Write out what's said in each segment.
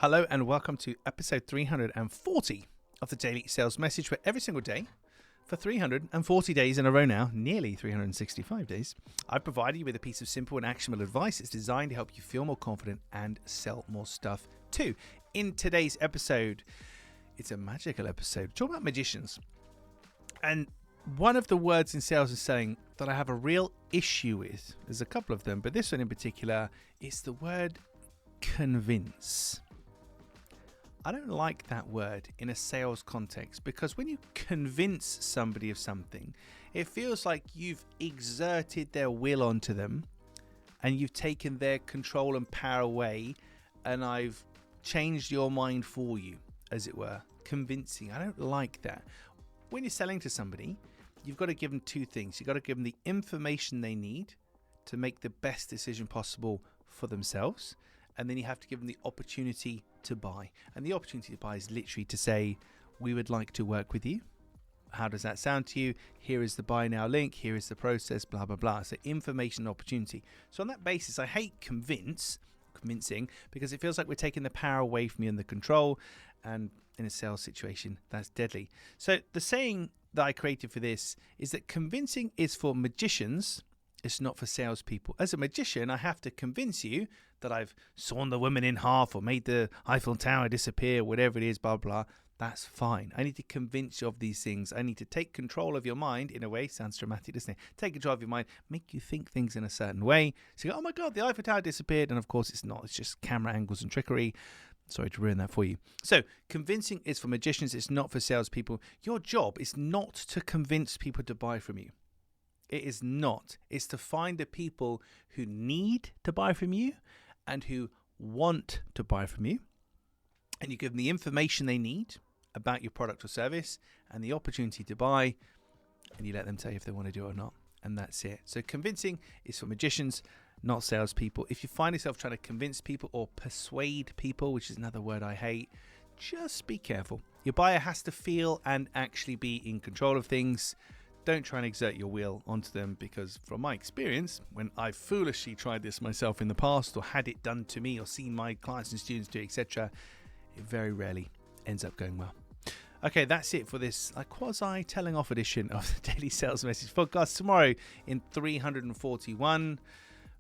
Hello and welcome to episode 340 of the Daily Sales Message, where every single day for 340 days in a row now, nearly 365 days, I've provided you with a piece of simple and actionable advice. It's designed to help you feel more confident and sell more stuff too. In today's episode, it's a magical episode. Talk about magicians. And one of the words in sales and selling that I have a real issue with, there's a couple of them, but this one in particular, is the word convince. I don't like that word in a sales context because when you convince somebody of something, it feels like you've exerted their will onto them and you've taken their control and power away, and I've changed your mind for you, as it were. Convincing. I don't like that. When you're selling to somebody, you've got to give them two things. You've got to give them the information they need to make the best decision possible for themselves. And then you have to give them the opportunity to buy. And the opportunity to buy is literally to say, we would like to work with you. How does that sound to you? Here is the buy now link. Here is the process, blah, blah, blah. So information and opportunity. So on that basis, I hate convincing, because it feels like we're taking the power away from you and the control. And in a sales situation, that's deadly. So the saying that I created for this is that convincing is for magicians. It's not for salespeople. As a magician, I have to convince you that I've sawn the woman in half or made the Eiffel Tower disappear, whatever it is, blah, blah. That's fine. I need to convince you of these things. I need to take control of your mind in a way. Sounds dramatic, doesn't it? Take control of your mind, make you think things in a certain way. So you go, oh my God, the Eiffel Tower disappeared. And of course, it's not. It's just camera angles and trickery. Sorry to ruin that for you. So convincing is for magicians. It's not for salespeople. Your job is not to convince people to buy from you. It is not. It's to find the people who need to buy from you and who want to buy from you. And you give them the information they need about your product or service and the opportunity to buy, and you let them tell you if they want to do it or not. And that's it. So convincing is for magicians, not salespeople. If you find yourself trying to convince people or persuade people, which is another word I hate, just be careful. Your buyer has to feel and actually be in control of things. Don't try and exert your will onto them, because from my experience, when I've foolishly tried this myself in the past or had it done to me or seen my clients and students do, etc., it very rarely ends up going well. Okay, that's it for this quasi telling off edition of the Daily Sales Message podcast. Tomorrow in 341,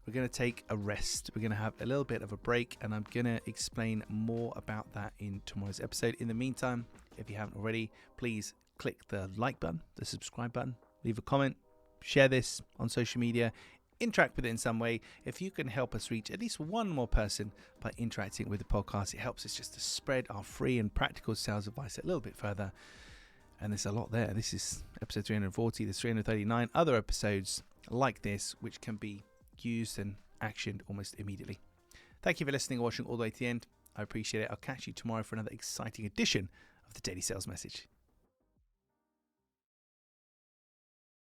we're going to take a rest. We're going to have a little bit of a break, and I'm going to explain more about that in tomorrow's episode. In the meantime, if you haven't already, please click the like button, the subscribe button, leave a comment, share this on social media, interact with it in some way. If you can help us reach at least one more person by interacting with the podcast, it helps us just to spread our free and practical sales advice a little bit further. And there's a lot there. This is episode 340. There's 339 other episodes like this, which can be used and actioned almost immediately. Thank you for listening and watching all the way to the end. I appreciate it. I'll catch you tomorrow for another exciting edition of the Daily Sales Message.